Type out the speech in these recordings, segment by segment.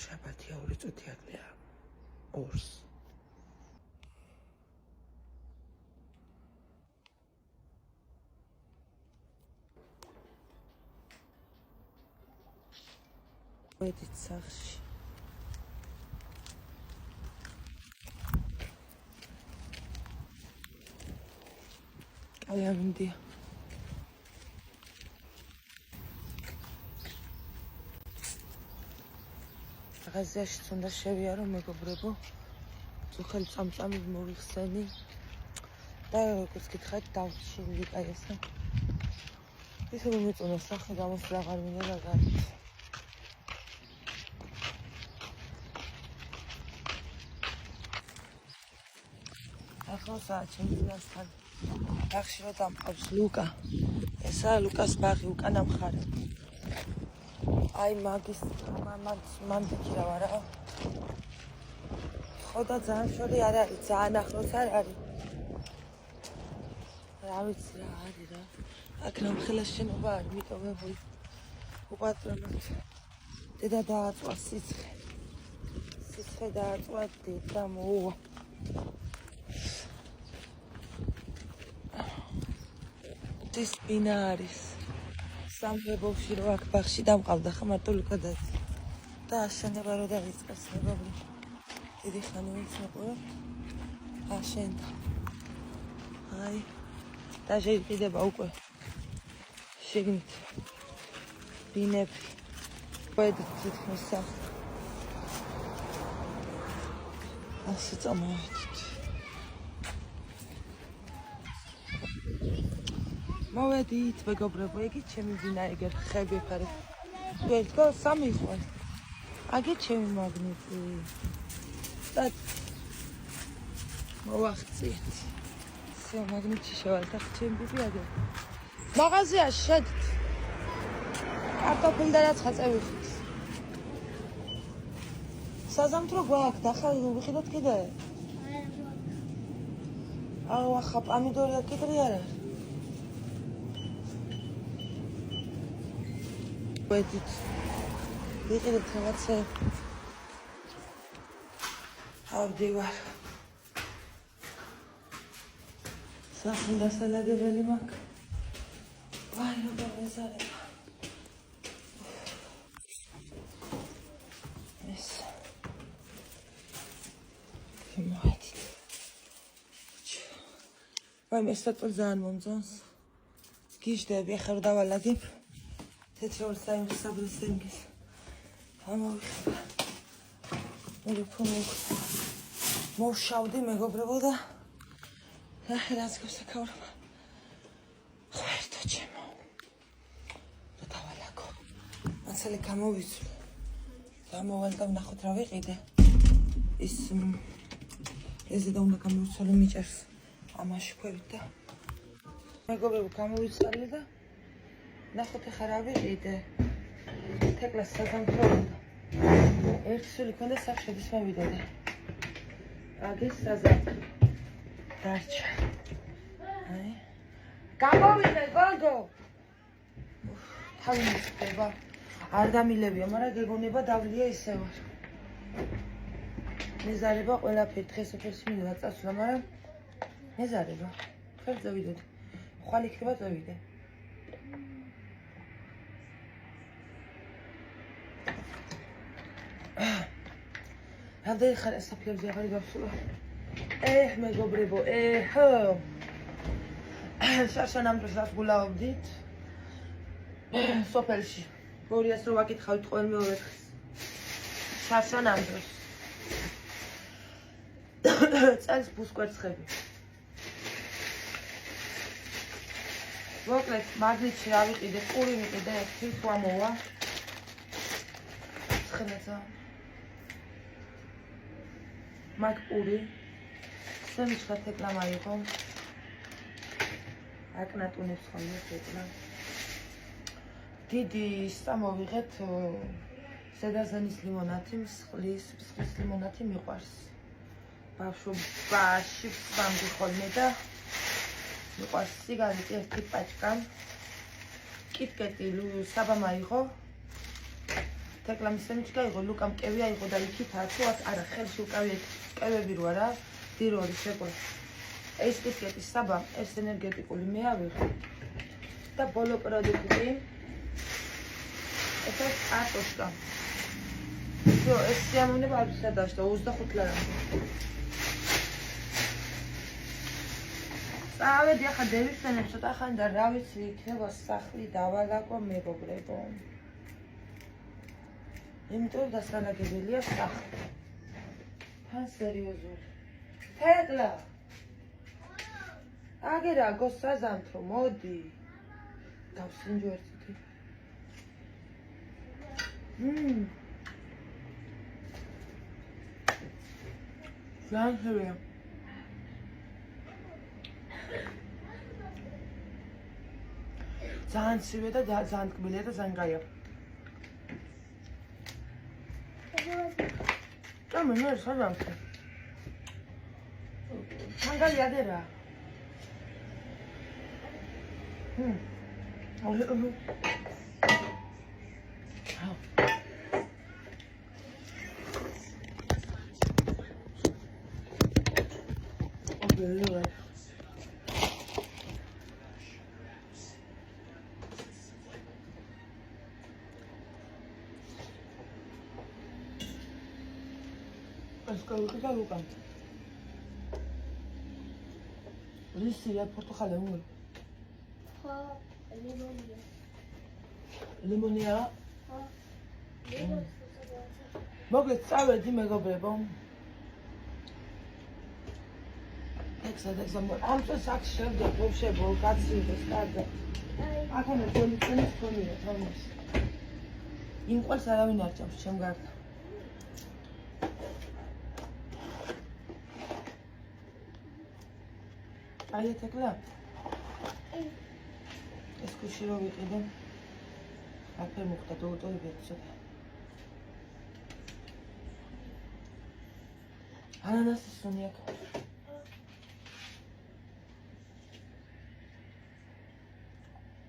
შაბათია 2 წუთი აკლია 2-ს. ვედით სახლში. აი ამინდია. ღაზიაში უნდა შევიარო მეგობრებო. ძუხელი წამწამი მოვიხსენი. და როგორც გითხარით დავჩილი კაი ესა. ისე მომეწონა სახე გამოსვლა აღარ მინდა და გარეთ. ახლა საჩემს დასთან. ბაღში რა დამყავს ლუკა. ესაა ლუკას ბაღი უკანა მხარე. აი მაგის მანდიქი რა ვარა. ხო და ძალიან შორი არ არის, ძალიან ახლოს არ არის. რა ვიცი რა არის რა. აქ ნამხელა შენობა არის, მიტოვებული. უპატრონოთ. დედა დააწვა სიცხე. სიცხე დააწვა დედა მოუვა. ეს ბინა არის. სამფებოვში რო აქ ბაღში დამყავდა ხა მარტო ლუკა და აშენება რო დაიწყეს მეგობრო. დიდი ხანი ვინც მეყურებ. აშენდა. აი და შეიძლება უკვე შეგნით ბინები ვედით თითქმის სახლი. ასე წამოვედით. მოვედით მეგობრებო, ეგეთ ჩემი ბინა ეგერ ხები ფარი. ვერტკო 3 იყო. აგეთ ჩემი მაგნიტი. და მოვახციეთ. სე მაგნიტი შევალთა ჩემი ბიბი აგერ. მაღაზიაში შედით. კარტოფილი და რაც ხაწევიხით. საზამთრო გვაქვს, ახლა ვიხიდოთ კიდე. აუ ახლა პომიდორი აკიდრი არა. ვედით. ვიყიდეთ რაღაცა. ავდივარ. სახი დასალაგებელი მაქვს. ვაი, როგორ მეზარება. ეს. მოვედით. ვაი, მე საწოლ ძალიან მომწონს. გიჟდები, ახლა რომ დავალაგებ. თეთრ საიმს საბრისენგის. ამოვიხება. მოვშავდი მეგობრებო და რაც გასაკავრება. ხერთო ჩემო. და დავალაგო. მასალე გამოვიცვლი. გამოვალ და ვნახოთ რა ვიყიდე. ესე და უნდა გამოვიცვალო მიჭერს. ამაში ქვევით და მეგობრებო გამოვიცვალე და ნახოთ ახლა რა ვიყიდე. თეკლას საზამთრო უნდა. ერთი სული ქონდა სახში შედის მოვიდოდა. აგეს საზამთრო. დარჩა. აი. გამოვიდე გოგო. თავი მისწდება. არ დამილებია, მაგრამ გეგონება დავლია ისე ვარ. მეზარება ყველაფერი დღეს ოფერში მინდა წასვლა, მაგრამ მეზარება. ხერ წავიდოდი. ხვალ იქნება წავიდე. რამდენი ხარ საფლებზე აღარ გავსულა. მეგობრებო, ჰო. შარშან ამ დროს რას გულაობდით? სოფელში. 200 რო ვაკითხავთ ყოველ მეორე დღეს. შარშან ამ დროს. წელს ბუსკვერცხები. მოკლედ, მაგნიტში რა ვიყიდე, ყური ვიყიდე, თვით ვამოვა. ცხელაცა. მაგ ყური. სემიჩხა თეკლა მაიღო. აკნატუნებს ხოლმე თეკლა. დიდი ისა მოვიღეთ ზედაზენის ლიმონათი, მსხლის ლიმონათი მიყვარს. ბავშვობაში ვამდი ხოლმე და მიყვარს სიგარეტი ერთი პაჭკა. კიტკეტი საბა მაიღო. თეკლა მისემი ჩქაიღო ლუკამ კევი აიღო და იქით აცუას არა ხელში უკავია კევები რო არა დირორი შეკო ეს კისკეტის საბა ეს ენერგეტიკული მე ავიღე და ბოლო პროდუქტი ეს ატოშკა всё ეს სიამოვნება არ შედაშტა 25 ლარამდე წავედი ახლა დევიხსენებ ცოტა ხანი და რა ვიცი იქნება სახლი დავალაგო მეგობრებო იმიტომ დასანაგებელია სახლი თან სერიოზული თეკლა აგერა გოსაზამთრო მოდი დავსინჯო ერთი ლანხერია ძალიან ცივია და ძალიან ტკბილია და ძალიან კაია. ჭამე მე სადამთე. მანგალი ადერა. Escalita Luca. Lisia portocale un. Limonia. Limonia. Mogę całe dime go brebo. Teksa, am to sak szef do powsze bogacji do stada. A to me to nie wspomina, Tomasz. Im qol sarawin archam shem garda. Aia tecla. Escuchi lo vede. Apre muqta to vetse. Ananas soniak.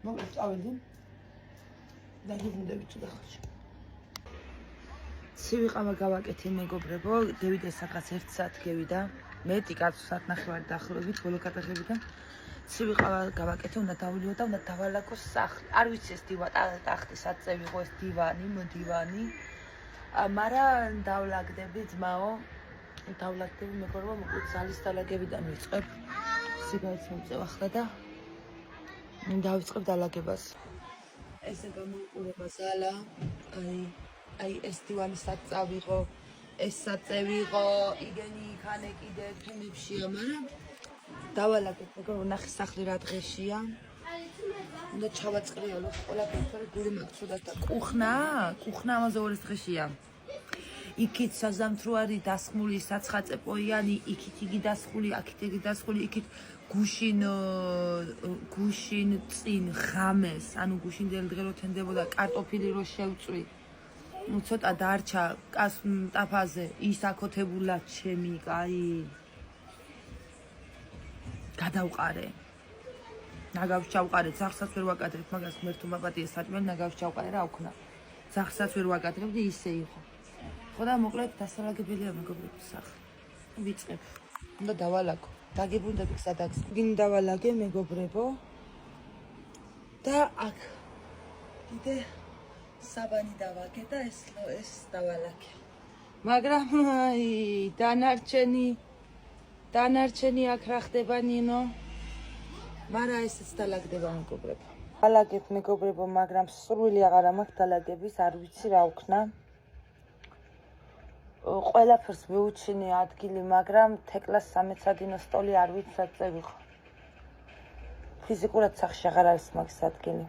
Mogę წავედი და გიბრუნდები თუ დახარჯ. ცივი ყავა გავაკეთე მეგობრებო, დევიდე სადღაც 1 საათ გევიდა. მეტი კაცო საათ ნახევარი დაახლოებით ბოლო კატაღები და ცივი ყავა გავაკეთე, უნდა დავლიო და უნდა დავალაგო სახლი. არ ვიცი ეს ტახტი საწევი ხო ეს დივანი, მოდივანი. მაგრამ დავლაგდები ძმაო, დავლაგდები მეგობრებო, მოკლედ ზალის დალაგებიდან ვიწყებ. სიგარეტს მოვწევ ახლა და დავიწყებ დალაგებას. ესე გამოიყურება ზალა, აი ეს დივანი საწავიღო, ეს საწევიღო, იგენი იქანე კიდე თემებშია, მაგრამ დავალაგებ, მეგობრებო, ნახე სახლი რა დღეშია. უნდა ჩავაწყრიალო ყველაფერი გული მაქვს ცუდად და კუხნა ამაზე 2 დღეშია. იქით საზამთროარი დასხმული საცხაწეპოიანი, იქით იგი დასხული, აქით იგი დასხული, იქით გუშინ წინ ღამეს, ანუ გუშინ დღე რო თენდებოდა კარტოფილი რო შევწვი. ცოტა დარჩა ტაფაზე, ის აკოთებულა ჩემი, კაი. გადავყარე. ნაგავს ჩავყარე, ძაღლსაც ვერ ვაკადრებ, მაგას მერტო მაპატიე საჭმელი ნაგავს ჩავყარე რა ვქნა. ძაღლსაც ვერ ვაკადრებ და ისე იყო. ხო და მოკლედ დასალაგებელია მეგობრებო სახლი. ვიწყებ. უნდა დავალაგო. დაგიბრუნდები სადაც. გინ დავალაგე მეგობრებო. და აქ კიდე საბანი დავაგე და ეს დავალაგე. მაგრამ აი დანარჩენი აქ რა ხდება ნინო? მაგრამ ესეც დალაგდება მეგობრებო. დალაგებ მეგობრებო, მაგრამ სრული აღარ მაქვს დალაგების, არ ვიცი რა ვქნა. ყველაფერს მივუჩინე ადგილი, მაგრამ თეკლას სამეცადინო სტოლი არ ვიცი რა წევიღო. ფიზიკურად სახში აღარ არის მაგის ადგილი.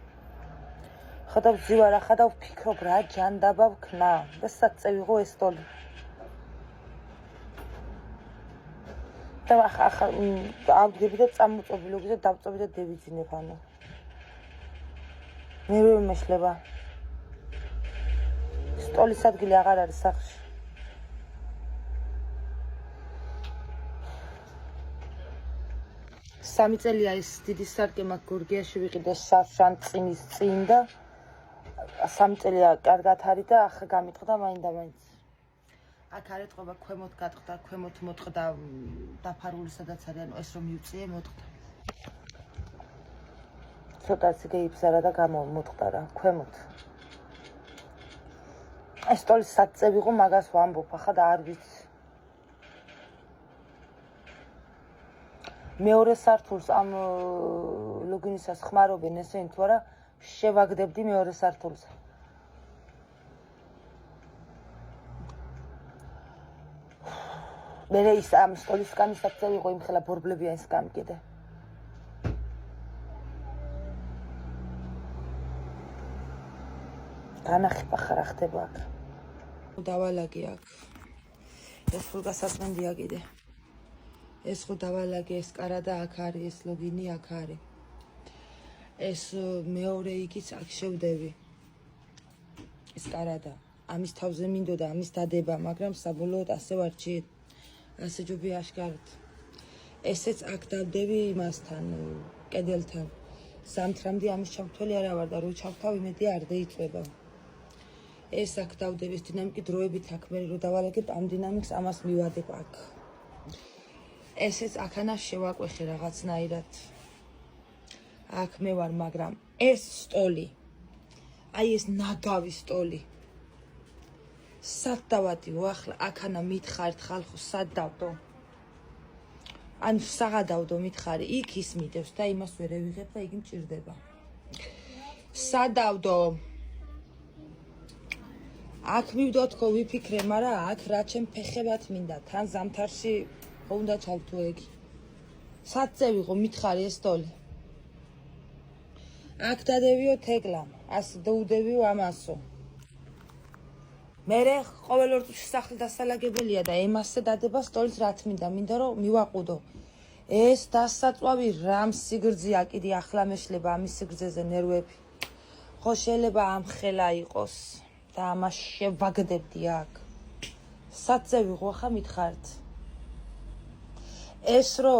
ხადავ ზივარ, ახადავ ფიქრობ რა ჯანდაბა ვქნა და საწევიღო ეს სტოლი. და ახლა ავდგები და წამოწობი ლოგი და დავწობი და დევიძინებ ანუ. მე ვერ მეშლება. სტოლის ადგილი აღარ არის სახში. სამი წელია ეს დიდი სარკე მაგ გორგიაში ვიყიდე შავშან წინის წინ და 3 წელია კარგად არის და ახლა გამიტყდა მაინდა-მაინც. აქ არ ეთყობა ქვემოთ გატყდა, ქვემოთ მოტყდა დაფარული სადაც არის, ანუ ეს რომ მივწიე მოტყდა. ცოტაცი გეიფსარა და გამომოტყდა რა, ქვემოთ. ეს სტოლის საწე ვიღო, მაგას ვამბობ, ახლა და არ ვიცი. მეორე სართულს ამ ლოგინისას ხმარობენ ესენი თუ არა, შევაგდებდი მეორე სართულზე. მე ის ამ სტოლის სკამის საწე ვიღო, იმხელა ბორბლებიან სკამი კიდე. განახება ხარ ხდება აქ. დავალაგე აქ. ეს ხო გასასმენდია კიდე. ეს ხო დავალაგე ეს კარა და აქ არის ეს ლოგინი აქ არის. ეს მეორე იქიც აქ შევდები. ეს კარა და ამის თავზე მინდოდა ამის დადება, მაგრამ საბოლოოდ ასე ვარჩიეთ. ასე ჯობი აშკარად. ესეც აქ დავდები იმასთან, კედელთან. სამთრამდე ამის ჩამთველი არა ვარ და რო ჩავთავ იმედი არ დაიწება. ეს აქ დავდების დინამიკი დროებით აქ მე რო დავალაგებ ამ დინამიკს ამას მივადებ აქ. ესეც აქანა შევაკვეხე რაღაცნაირად. აქ მე ვარ, მაგრამ ეს სტოლი, აი ეს ნაგავი სტოლი. სად დავადიო ახლა აქანა მითხარით ხალხო სად დავდო? ან საღადავდო მითხარი, იქ ის მიდევს და იმას ვერ ევიღებ და იგი მჭირდება. სად დავდო? აქ მივდო თქო ვიფიქრე, მაგრამ აქ რა ჩემ ფეხებად მინდა, თან ზამთარში ხო უნდა ჩავთო ეგი. სად წევიღო მითხარი ეს სტოლი? აქ დადევიო თეკლამ, ასე დაუდევიო ამასო. მერე ყოველ ორ წუთში სახლი დასალაგებელია და ემასზე დადება სტოლის რაც მინდა რომ მივაყუდო. ეს დასაწვავი რამ სიგრძეა კიდე ახლა მეშლება ამის სიგრძეზე ნერვები. ხო შეიძლება ამ ხელა იყოს და ამას შევაგდებდი აქ. სად წევიღო ახლა მითხარით? ეს რო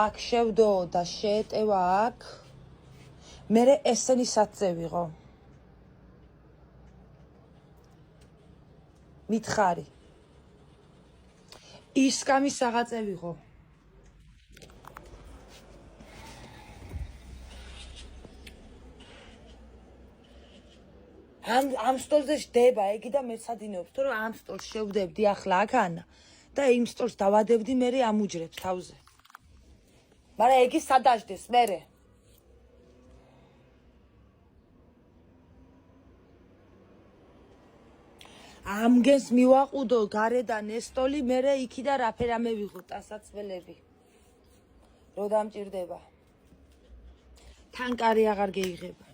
აქ შევდო და შეეტევა აქ, მერე ესენი სად წევიღო? მითხარი. ის კამი საღაწე ვიღო. ამ სტოლზე შდება ეგი და მე სადინეობს, თუ რომ ამ სტოლს შევდებდი ახლა აქანა და იმ სტოლს დავადებდი მერე ამ უჯრებს თავზე. მაგრამ ეგი სადაждდეს მერე. ამგენს მივაყუდო გარედან ეს სტოლი, მერე იქიდან რაფერამე ვიღო ტანსაცველები. რო დამჭირდება. თან კარი აღარ გეიღება.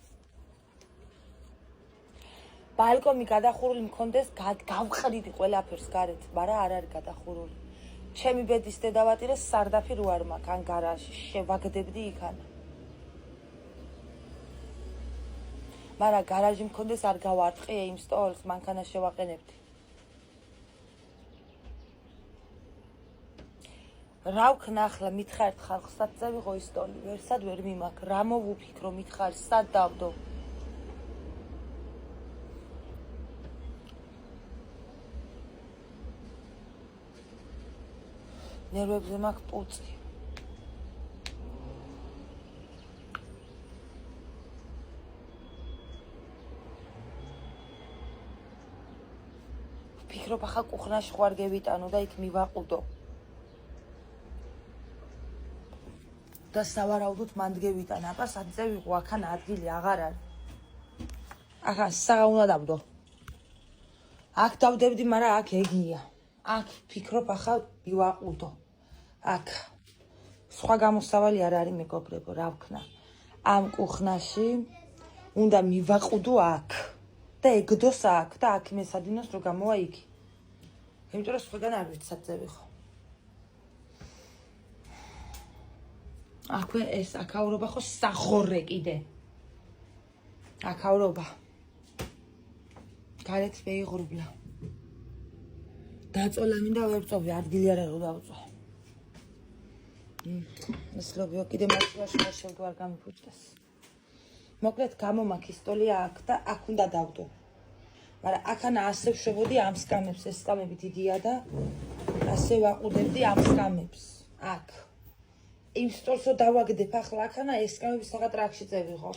ბალკონი გადახურული მქონდეს, გავყრიდი ყველაფერს გარეთ, მაგრამ არ არის გადახურული. ჩემი ბედის დედავატირეს სარდაფი რო არ მაქვს, ან გარაჟში შევაგდებდი იქანა. მაგრამ გარაჟი მქონდეს არ გავარტყიე იმ სტოლს, მანქანა შევაყენებდი. რა ვქნა ახლა მითხარით ხალხს სად წევიღო ის სტოლი, ვერსად ვერ მიმაქ, რა მოვუფიქრო მითხარი, სად დავდო? ნერვებზე მაქვს პუწი. ვფიქრობ ახლა კუხნაში ხوار გევიტანო და იქ მივაყუდო. და სავარაუდოდ მანდ გევიტან, აბა სად წევიღო, აქან ადგილი აღარ არის. ახან საღა უნდა დავდო. აქ დავდებდი, მაგრამ აქ ეგია. აქ ფიქრობ ახლა მივაყუდო. აქ სხვა გამოსავალი არ არის მეგობრებო, რა ვქნა. ამ კუხნაში უნდა მივაყუდო აქ და ეგდოს აქ და აქ მესადინოს რო გამოვა იქი. იმიტომ რომ სხვაგან არ ვიცი სად წევიღო. აქვე ეს აქაურობა ხო სახორე კიდე. აქაურობა. გარეთ მეიღრუბლა. დაწოლა მინდა ვერ წოვი, ადგილი არ არის რომ დავწო. ეს ლობიო კიდე მასშტაბში შევდო არ გამიფუჭდეს. მოკლედ გამომაქ ისტორია აქ და აქ უნდა დავდო. მაგრამ აქანა ასე ვშობოდი ამ სკამებს, ეს სკამები დიდია და ასე ვაყუდებდი ამ სკამებს. აქ. იმ სტორსო დავაგდებ ახლა აქანა ეს სკამები საღა ტრაქში წევიღო.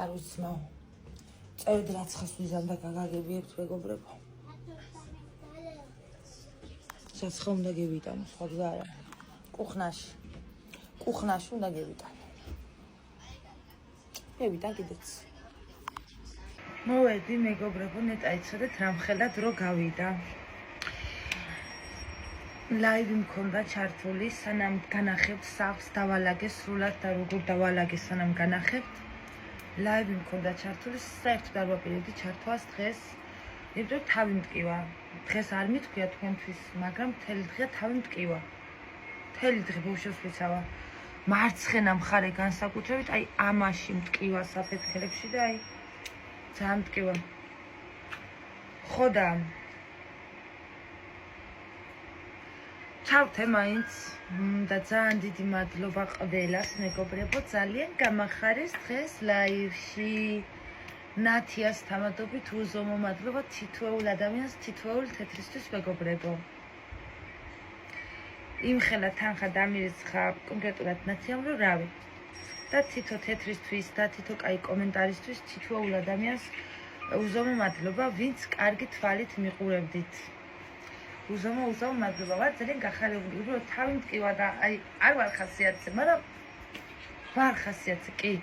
არ ვიცი მაო. წევედ რაც ხას ვიზამ და გაგაგებიებთ მეგობრებო. საცხო უნდა გევიტანო, სხვა და არა. კუხნაში უნდა გევიტანო. გევიტან კიდეც. მოვედი მეგობრებო, ნეტა იცოდეთ რამხელა დრო გავიდა. ლაივი მქონდა ჩართული, სანამ განახებთ სახლს დავალაგე სრულად და როგორ დავალაგე სანამ განახებთ. ლაივი მქონდა ჩართული, საერთოდ არ ვაპირებდი ჩართვას დღეს. იმიტომ თავი მტკივა. დღეს არ მითქვია თქვენთვის, მაგრამ მთელი დღე თავი მტკივა. მთელი დღე ბავშვებს ვიცავა. მარცხენა მხარე განსაკუთრებით, აი ამაში მტკივა საფეთქელებში და აი ძალიან მტკივა. ხოდა ჩავთე მაინც და ძალიან დიდი მადლობა ყველას მეგობრებო, ძალიან გამახარეს დღეს ლაივში. ნათიას თამადობით უზომო მადლობა თითოეულ ადამიანს თითოეულ თეთრისთვის მეგობრებო. იმხელა თანხა დამირიცხა კონკრეტულად ნათიამ რომ რავი. და თითო თეთრისთვის და თითო კაი კომენტარისთვის თითოეულ ადამიანს უზომო მადლობა, ვინც კარგი თვალით მიყურებდით. უზომო მადლობა, ვარ ძალიან გახარებული, უბრალოდ თავი მტკივა და აი არ ვარ ხასიათზე, მაგრამ ვარ ხასიათზე, კი.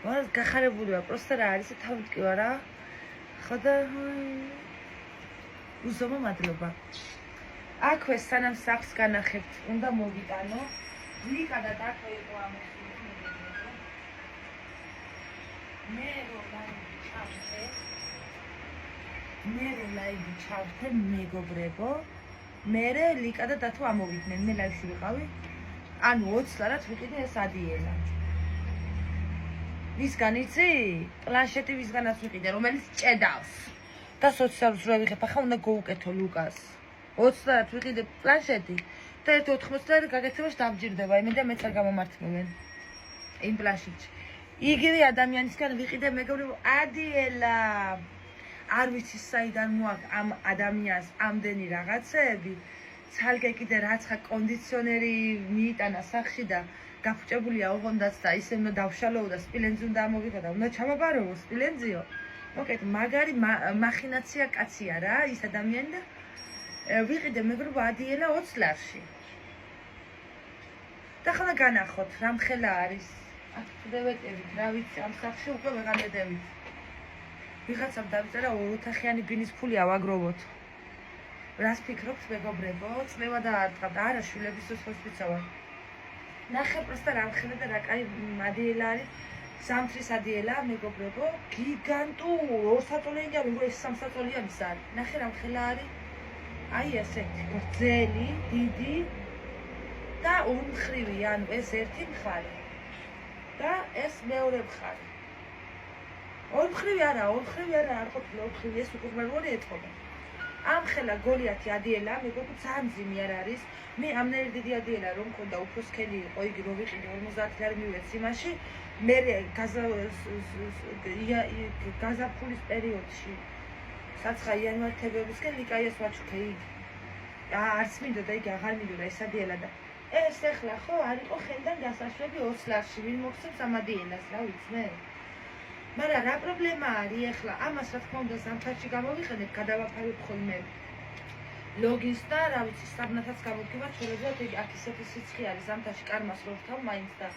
ვარ გახარებული ვარ, პროსტა რა არის, თავი მტკივა რა. ხოდა უზომო მადლობა. აქვე სანამ სახლს განახებთ, უნდა მოვიტანო. ვიკა და დაქვე იყო ამას. მე რო ლაივი ჩავთე მეგობრებო. მერე ლიკა და დათო ამოვიდნენ, მე ლაივში ვიყავი. ანუ 20 ლარად ვიყიდე ეს ადიელა. ვისგან იცი? პლანშეტი ვისგანაც ვიყიდე, რომელიც ჭედავს. და სოციალურს რო ვიღებ, ახლა უნდა გოუკეთო ლუკას. 20 ლარად ვიყიდე პლანშეტი და 1.80 ლარი გაგეცემაში დამჯირდება, იმენ და მეც არ გამომართმევენ. იმ პლანშეტში. იგივე ადამიანისგან ვიყიდე მეგობრებო, ადიელა. არ ვიცი საიდან მოაქვს ამ ადამიანს ამდენი რაღაცეები. ცალკე კიდე რაცა კონდიციონერი მიიტანა სახში და გაფუჭებულია ოღონდაც და ისე უნდა დავშალოო და სპილენძი უნდა ამოვიღო და უნდა ჩამაბაროვო სპილენძიო. მოკეთ მაგარი მახინაცია კაცია რა ის ადამიანი და ვიყიდე მეგობრებო ადიელა 20 ლარში. და ხლა განახოთ რამხელა არის. აქ დევეტებით რა ვიცი ამ სახში უკვე ვეღარ მედევით. ვიღაცამ დავიწერა 2 ოთახიანი ბინის ფული ავაგროვოთ. რას ფიქრობთ მეგობრებო? წლევა დაარტყა და არა შვილების დროს ვიცავარ. ნახე პროსტა რამხელა და რა კაი ადიელა არის. ზამთრის ადიელა მეგობრებო, გიგანტურ 2 საწოლიანი არის, ეს 3 საწოლიანის არის. ნახე რამხელა არის. აი ესეთი გრძელი, დიდი და ორმხრივი, ანუ ეს ერთი მხარე. და ეს მეორე მხარე. ორმხრივი არა, არ ყოფილა ორმხრივი, ეს უკვე მეორე ეთყობა. ამ ხელა გოლიათი ადიელა, მეგობრებო, ძალიან მძიმე არ არის. მე ამნერი დიდი ადიელა რომ მქონდა, უფრო სქელი იყო, იგი რო ვიყიდე 50 ლარი მივეც იმაში, მე გაზაფხულის პერიოდში, საცხა იანვარ-თებერვლისკენ ლიკაიას ვაჩუქე იგი. არც მინდოდა იგი აღარ მინდოდა ეს ადიელა და ეს ეხლა ხო არ იყო ხელიდან გასაშვები 20 ლარში, ვინ მოგცემს ამ ადიელას, რა ვიცი მე. მაგრამ რა პრობლემა არის ეხლა? ამას რა თქმა უნდა ზამთარში გამოვიყენებ, გადავაფარებ ხოლმე ლოგინს და რა ვიცი, საგნათაც გამოგივა, შეიძლება იგი აქ ისეთი სიცხე არის ზამთარში კარმას რო ვთავ მაინც და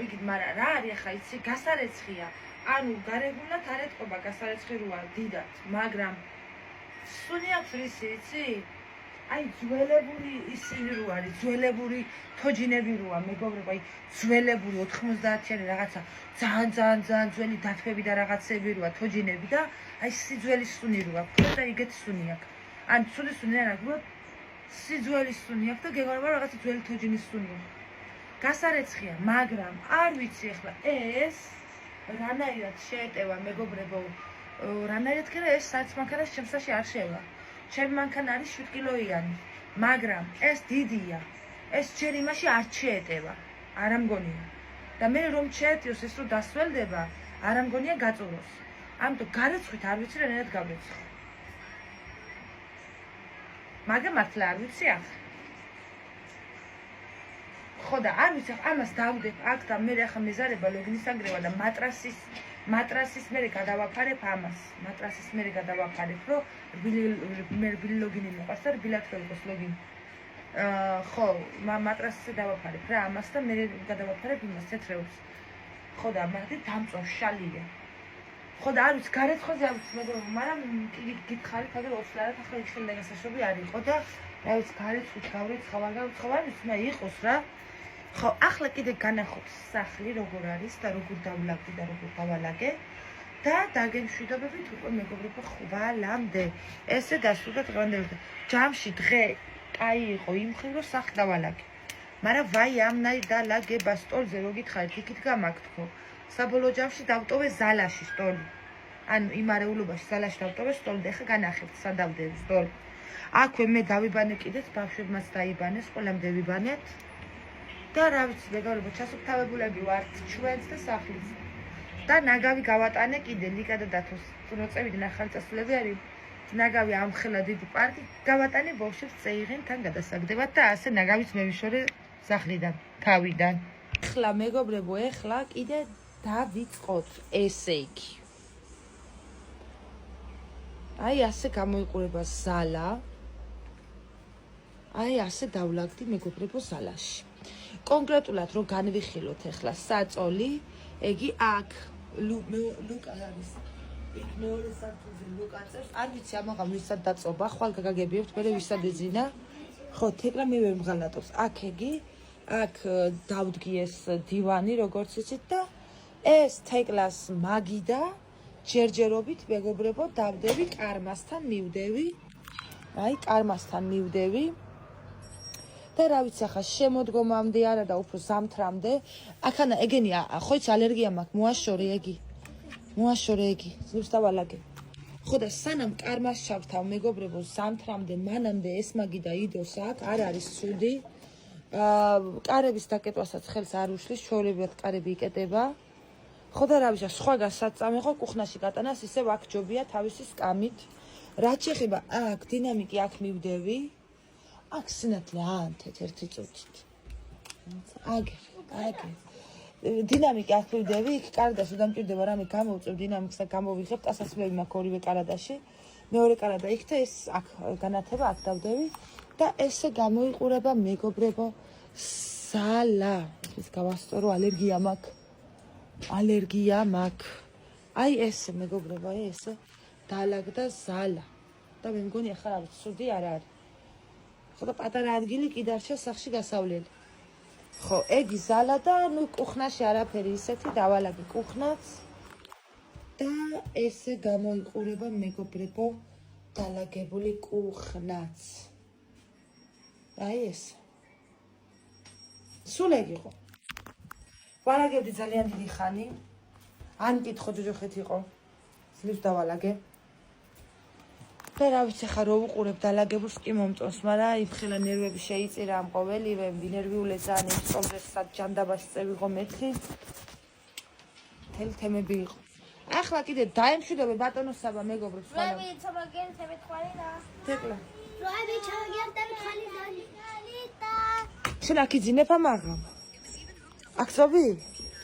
იგი, მაგრამ რა არის ახლა იცი, გასარეცხია. ანუ გარეგულად არ ეთყობა გასარეცხი როა დიდად, მაგრამ სუნი აქვს რისი, იცი? აი ძველებული ისინი რო არის, ძველებული თოჯინები როა, მეგობრებო, აი ძველებული 90-იანი რაღაცა, ძალიან ძველი დათვები და რაღაცები როა, თოჯინები და აი სიძველი სუნი როა, და იგეთ სუნი აქვს. ან სული სუნი არ აქვს, სიძველი სუნი აქვს და გეგონება რაღაცა ძველი თოჯინის სუნია. გასარეცხია, მაგრამ არ ვიცი ახლა ეს რანაირად შეეტევა მეგობრებო რანაირად კი ეს საერთოდ მანქანას ჩემსაში არ შევა. ჩემი მანქანა არის 7 კილოიანი, მაგრამ ეს დიდია. ეს ჯერ იმაში არ შეეტევა. არ ამგონია. და მე რომ შეეტიოს ეს რო დასველდება, არ ამგონია გაწუროს. ამიტომ გარეცხვით არ ვიცი რანაირად გავრეცხო. მაგრამ მართლა არ ვიცი ახლა. ხო და არ ვიცი ამას დავდებ აქ და მე ახლა მეზარება ლოგინის აგრევა და მატრასის მე გადავაფარებ ამას. მატრასის მე გადავაფარებ, რომ მე რბილი ლოგინი მოყავს და რბილად ხელოს ლოგინი. ხო, მატრასზე დავაფარებ რა ამას და მე გადავაფარებ იმას თეთრეულს. ხო და მაგდი დამწვა შალია. ხო და არ ვიცი გარეცხოზე არ ვიცი მაგრამ გითხარით აგერ ოფლარად ახლა იხილდა გასაშობი არ იყო და რა ვიცი გარეცხით გავრეცხავ არ გავცხავ არ ვიცი მე იყოს რა. ხო, ახლა კიდე განახოთ სახლი როგორ არის და როგორ დავლაგდი და როგორ დავალაგე და დაგემშვიდობებით უკვე მეგობრებო ხვალამდე. ესე დასრულდა დღევანდელი ჯამში დღე კაი იყო იმ მხრივ რომ სახლი დავალაგე. მაგრამ ვაი ამნაირ დალაგება სტოლზე რო გითხარით იქით გამაგთქო. საბოლოო ჯამში დავტოვე ზალაში სტოლი. ანუ იმ არეულობაში ზალაში დავტოვე სტოლი და ხა განახებთ სადავდე სტოლი. აქვე მე დავიბანე კიდეც ბავშვებმაც დაიბანეს, ყველამ დავიბანეთ. და რა ვიცი მეგობრებო ჩასუფთავებულები ვართ ჩვენც და სახლის. და ნაგავი გავატანე კიდე ლიკა და დათოს რო წევიდნენ ახალი წასულები არის. ნაგავი ამხელა დიდი პარკი გავატანე ბავშვებს წეიღენ თან გადასაგდებად და ასე ნაგავიც მევიშორე სახლიდან, თავიდან. ახლა მეგობრებო, ახლა კიდე დავიწყოთ ესე იგი. აი ასე გამოიყურება ზალა. აი ასე დავლაგდი მეგობრებო ზალაში. კონკრეტულად რო განვიხილოთ ახლა საწოლი, ეგი აქ ლუკა არის. მეორე სართულზე ლუკა წერს. არ ვიცი ამაღამ ვისაც დაწობა, ხვალ გაგაგებიებთ, მე ვისაც ეძინა. ხო, თეკლა მე ვერ მღალატობს. აქ ეგი, აქ დავდგი ეს დივანი, როგორც იცით და ეს თეკლას მაგიდა ჯერჯერობით მეგობრებო დავდები კარმასთან მივდევი. აი, კარმასთან მივდევი. და რა ვიცი ახლა შემოდგომამდე არა და უფრო ზამთრამდე. აქანა ეგენია, ხო იცი ალერგია მაქვს, მოაშორე ეგი. მოაშორე ეგი, ზურს დავალაგე. ხო და სანამ კარმას ჩავთავ მეგობრებო ზამთრამდე მანამდე ეს მაგიდა იდოს აქ, არ არის ცუდი. კარების დაკეტვასაც ხელს არ უშლის, ჩვეულებრივად კარები იკეტება. ხო და რა ვიცი, სხვაგან საწამეხო კუხნაში გატანას ისევ აქ ჯობია თავისი სკამით. რაც შეეხება აქ დინამიკი აქ მივდევი. აქ სინათლე აანთეთ ერთი წუთით. აგერ. დინამიკი აქ მივდევი, იქ კარადაში დამჭირდება რამე გამოვწევ დინამიკს და გამოვიღებ, ტასასვლელი მაქვს ორივე კარადაში. მეორე კარადა იქ და ეს აქ განათება აქ დავდევი და ესე გამოიყურება მეგობრებო ზალა. ის გავასწორო ალერგია მაქვს. ალერგია მაქვს. აი ესე მეგობრებო, აი ესე დალაგდა ზალა. და მე მგონი ახლა რა ცუდი არ არის. ხო და პატარა ადგილი კი დარჩა სახში გასავლელი. ხო, ეგი ზალა და ნუ კუხნაში არაფერი ისეთი დავალაგე კუხნაც და ესე გამოიყურება მეგობრებო დალაგებული კუხნაც. აი ეს. სულ ეგ იყო. ვალაგებდი ძალიან დიდი ხანი. არ მკითხო ჯოჯოხეთ იყო. ძლივს დავალაგე. და რა ვიცი ხა რო უყურებ დალაგებულს კი მომწონს, მაგრამ აი ხელა ნერვები შეიწირა ამ ყოველივე ნერვიულე ზანი სწორად ჯანდაბაში წევიღო მეთქი. თელი თემები იყო. ახლა კიდე დაემშვიდობე ბატონო საბა მეგობრებს ხოლმე. მე ვიცობაგენ თემეთხვარი და. თეკლა. რა ვიცობაგენ თემეთხვარი და. შენ აქ იძინებ ამაღამ? აქ წვები?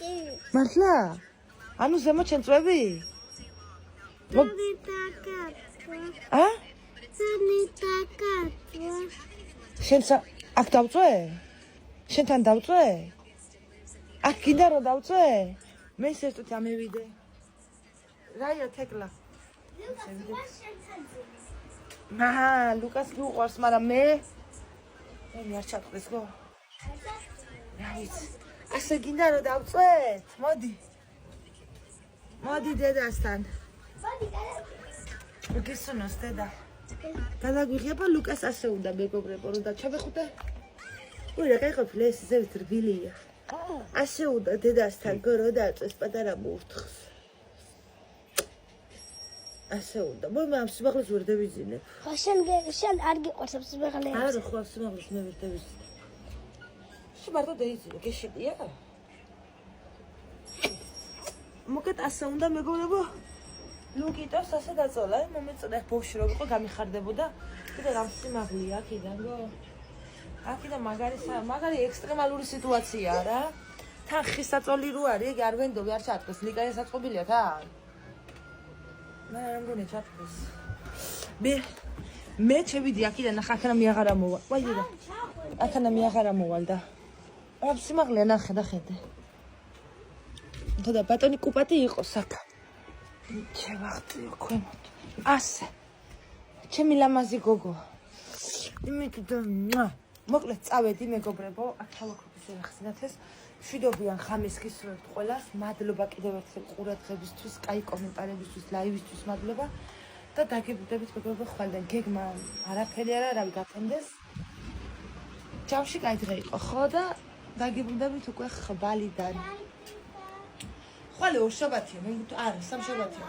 კი. მართლა? ანუ ზემოთ შენ წვები? ა? შენ აქ დავწვე? შენთან დავწვე? აქ კიდე რო დავწვე? მე სერტოთ ამევიდე. რაია თეკლა? ლუკას მიუყვარს, მაგრამ მე არ ჩატყდეს გო. რა ვიცი. ასე გინდა რომ დავწვეთ? მოდი. მოდი დედასთან. მოდი, გისუნოს დედა. გადაგვიღება ლუკას ასე უნდა მეგობრებო რომ დაჩავეხუტე. უი რა გაიყოფილე ეს ზევით რბილია. ასე უნდა დედასთან გო რომ დაწვეს პატარა მურთხს. ასე უნდა. მე ამ სიმაღლეს ვერ დავიძინებ. ხო შენ არ გიყვარს სიმაღლე. არა, ხო ამ სიმაღლეს მე ვერ დავიძინებ. მარტო დაიძინე, გეშედია? მოკეთ ასე უნდა მეგობრებო. ლუკიტოს ასე დაწოლა, მომეწონა ბავშვი რო იყო გამიხარდებოდა. კიდე რამ სიმაღლეა აქედან გო? აქედან მაგარი ექსტრემალური სიტუაციაა რა. თან ხის საწოლი რო არის, ეგ არ ვენდობი, არ ჩატყეს, ლიკაია საწყობილია თან. მე არ მგონია ჩატყეს. მე შევიდი აქედან, ნახე აქანა მიაღარა მოვალ. ვაი რა. აქანა მიაღარა მოვალ და ამ სიმაღლეა ნახე და ხედე. და ბატონი კუპატი იყოს აქ. შევახტიო ქვემოთ. ასე. ჩემი ლამაზი გოგო. იმიტომ მოკლედ წავედი მეგობრებო, აქ თავაქრობის ვახსენათ ეს. მშვიდობიან ხამის გისურვებთ ყველას. მადლობა კიდევ ერთხელ ყურადღებისთვის, კაი კომენტარებისთვის, ლაივისთვის მადლობა. და დაგებუდებით მეგობრებო ხვალიდან გეგმა არაფერი არა, რავი გაფენდეს. ჯამში კაი დღე იყო, ხო და დაგებუდებით უკვე ხვალიდან. ხვალე ორშაბათია, მე არა, სამშაბათია,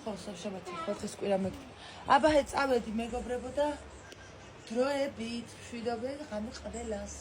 ხო, სამშაბათია, ხო დღეს კვირა მე. აბა წავედი მეგობრებო და დროებით მშვიდობენ ღამე ყველას.